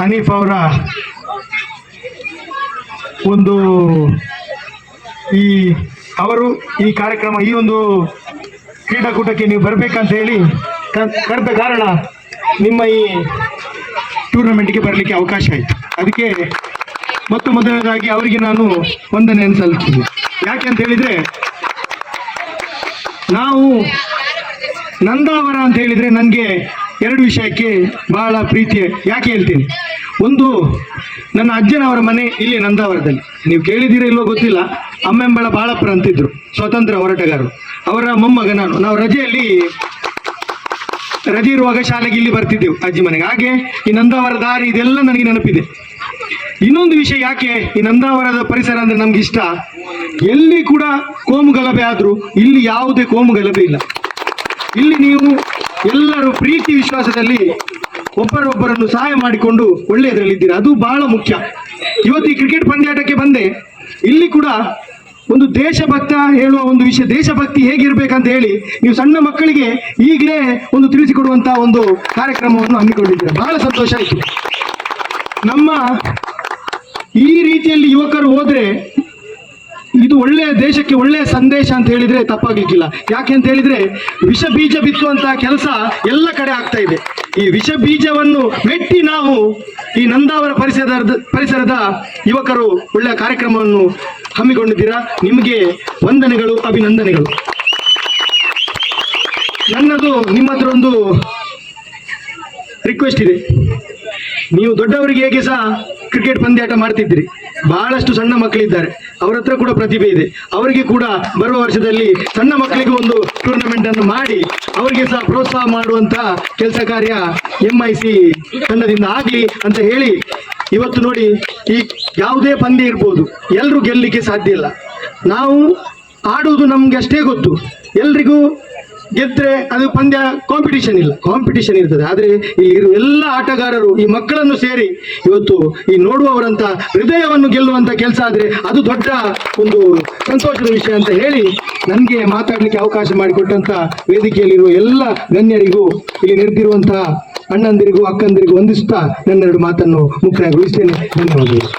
ಹನೀಫ್ ಅವರ ಒಂದು ಅವರು ಈ ಕಾರ್ಯಕ್ರಮ ಈ ಒಂದು ಕ್ರೀಡಾಕೂಟಕ್ಕೆ ನೀವು ಬರಬೇಕಂತ ಹೇಳಿ ಕರೆದ ಕಾರಣ ನಿಮ್ಮ ಈ ಟೂರ್ನಮೆಂಟ್ಗೆ ಬರಲಿಕ್ಕೆ ಅವಕಾಶ ಆಯಿತು. ಅದಕ್ಕೆ ಮೊದಲನೇದಾಗಿ ಅವರಿಗೆ ನಾನು ವಂದನೆಯನ್ನು ಸಲ್ಲಿಸ್ತೀನಿ. ಯಾಕೆ ಅಂತ ಹೇಳಿದರೆ, ನಾವು ನಂದಾವರ ಅಂತ ಹೇಳಿದರೆ ನನಗೆ ಎರಡು ವಿಷಯಕ್ಕೆ ಬಹಳ ಪ್ರೀತಿ. ಯಾಕೆ ಹೇಳ್ತೀನಿ, ಒಂದು, ನನ್ನ ಅಜ್ಜನವರ ಮನೆ ಇಲ್ಲಿ ನಂದಾವರದಲ್ಲಿ. ನೀವು ಕೇಳಿದ್ದೀರೋ ಇಲ್ಲೋ ಗೊತ್ತಿಲ್ಲ, ಅಮ್ಮೆಂಬಳ ಬಾಳಪ್ಪರ ಅಂತಿದ್ರು, ಸ್ವತಂತ್ರ ಹೋರಾಟಗಾರರು. ಅವರ ಮೊಮ್ಮಗ ನಾನು. ನಾವು ರಜೆ ಇರುವಾಗ ಶಾಲೆಗೆ ಇಲ್ಲಿ ಬರ್ತಿದ್ದೆವು ಅಜ್ಜಿ ಮನೆಗೆ. ಹಾಗೆ ಈ ನಂದಾವರ ದಾರಿ ಇದೆಲ್ಲ ನನಗೆ ನೆನಪಿದೆ. ಇನ್ನೊಂದು ವಿಷಯ, ಯಾಕೆ ಈ ನಂದಾವರದ ಪರಿಸರ ಅಂದರೆ ನಮ್ಗೆ ಇಷ್ಟ, ಎಲ್ಲಿ ಕೂಡ ಕೋಮು ಗಲಭೆ ಆದರೂ ಇಲ್ಲಿ ಯಾವುದೇ ಕೋಮು ಗಲಭೆ ಇಲ್ಲ. ಇಲ್ಲಿ ನೀವು ಎಲ್ಲರೂ ಪ್ರೀತಿ ವಿಶ್ವಾಸದಲ್ಲಿ ಒಬ್ಬರೊಬ್ಬರನ್ನು ಸಹಾಯ ಮಾಡಿಕೊಂಡು ಒಳ್ಳೆಯದರಲ್ಲಿದ್ದೀರಿ, ಅದು ಬಹಳ ಮುಖ್ಯ. ಇವತ್ತು ಈ ಕ್ರಿಕೆಟ್ ಪಂದ್ಯಾಟಕ್ಕೆ ಬಂದೆ, ಇಲ್ಲಿ ಕೂಡ ಒಂದು ದೇಶಭಕ್ತ ಹೇಳುವ ಒಂದು ವಿಷಯ, ದೇಶಭಕ್ತಿ ಹೇಗಿರ್ಬೇಕಂತ ಹೇಳಿ ನೀವು ಸಣ್ಣ ಮಕ್ಕಳಿಗೆ ಈಗಲೇ ಒಂದು ತಿಳಿಸಿಕೊಡುವಂತಹ ಒಂದು ಕಾರ್ಯಕ್ರಮವನ್ನು ಹಮ್ಮಿಕೊಂಡಿದ್ದೀರಿ. ಬಹಳ ಸಂತೋಷ ಆಯಿತು. ನಮ್ಮ ಈ ರೀತಿಯಲ್ಲಿ ಯುವಕರು ಹೋದ್ರೆ ಇದು ಒಳ್ಳೆಯ ದೇಶಕ್ಕೆ ಒಳ್ಳೆಯ ಸಂದೇಶ ಅಂತ ಹೇಳಿದ್ರೆ ತಪ್ಪಾಗ್ಲಿಕ್ಕಿಲ್ಲ. ಯಾಕೆ ಅಂತ ಹೇಳಿದ್ರೆ, ವಿಷ ಬೀಜ ಬಿತ್ತುವಂತಹ ಕೆಲಸ ಎಲ್ಲ ಕಡೆ ಆಗ್ತಾ ಇದೆ. ಈ ವಿಷ ಬೀಜವನ್ನು ಮೆಟ್ಟಿ ನಾವು ಈ ನಂದಾವರ ಪರಿಸರದ ಯುವಕರು ಒಳ್ಳೆಯ ಕಾರ್ಯಕ್ರಮವನ್ನು ಹಮ್ಮಿಕೊಂಡಿದ್ದೀರಾ. ನಿಮಗೆ ವಂದನೆಗಳು, ಅಭಿನಂದನೆಗಳು. ನನ್ನದು ನಿಮ್ಮ ಹತ್ರ ಒಂದು ರಿಕ್ವೆಸ್ಟ್ ಇದೆ. ನೀವು ದೊಡ್ಡವರಿಗೆ ಹೇಗೆ ಸಹ ಕ್ರಿಕೆಟ್ ಪಂದ್ಯಾಟ ಮಾಡ್ತಿದ್ದೀರಿ, ಬಹಳಷ್ಟು ಸಣ್ಣ ಮಕ್ಕಳಿದ್ದಾರೆ, ಅವರ ಹತ್ರ ಕೂಡ ಪ್ರತಿಭೆ ಇದೆ. ಅವರಿಗೆ ಕೂಡ ಬರುವ ವರ್ಷದಲ್ಲಿ ಸಣ್ಣ ಮಕ್ಕಳಿಗೆ ಒಂದು ಟೂರ್ನಮೆಂಟ್ ಅನ್ನು ಮಾಡಿ ಅವರಿಗೆ ಸಹ ಪ್ರೋತ್ಸಾಹ ಮಾಡುವಂತ ಕೆಲಸ ಕಾರ್ಯ MIC ತಂಡದಿಂದ ಆಗಲಿ ಅಂತ ಹೇಳಿ, ಇವತ್ತು ನೋಡಿ, ಈ ಯಾವುದೇ ಪಂದ್ಯ ಇರ್ಬೋದು, ಎಲ್ಲರೂ ಗೆಲ್ಲಲಿಕ್ಕೆ ಸಾಧ್ಯ ಇಲ್ಲ. ನಾವು ಆಡುವುದು ನಮ್ಗೆ ಅಷ್ಟೇ ಗೊತ್ತು. ಎಲ್ರಿಗೂ ಗೆದ್ರೆ ಅದು ಪಂದ್ಯ ಕಾಂಪಿಟಿಷನ್ ಇಲ್ಲ, ಕಾಂಪಿಟಿಷನ್ ಇರ್ತದೆ. ಆದರೆ ಇಲ್ಲಿ ಇರುವ ಎಲ್ಲ ಆಟಗಾರರು ಈ ಮಕ್ಕಳನ್ನು ಸೇರಿ ಇವತ್ತು ಈ ನೋಡುವವರಂತ ಹೃದಯವನ್ನು ಗೆಲ್ಲುವಂತ ಕೆಲಸ ಆದರೆ ಅದು ದೊಡ್ಡ ಒಂದು ಸಂತೋಷದ ವಿಷಯ ಅಂತ ಹೇಳಿ, ನನಗೆ ಮಾತಾಡಲಿಕ್ಕೆ ಅವಕಾಶ ಮಾಡಿಕೊಟ್ಟಂತ ವೇದಿಕೆಯಲ್ಲಿರುವ ಎಲ್ಲ ಗಣ್ಯರಿಗೂ, ಇಲ್ಲಿ ನೆರೆದಿರುವಂತಹ ಅಣ್ಣಂದಿರಿಗೂ ಅಕ್ಕಂದಿರಿಗೂ ವಂದಿಸುತ್ತಾ ನನ್ನೆರಡು ಮಾತನ್ನು ಮುಕ್ತಾಯಗೊಳಿಸ್ತೇನೆ. ಧನ್ಯವಾದಗಳು.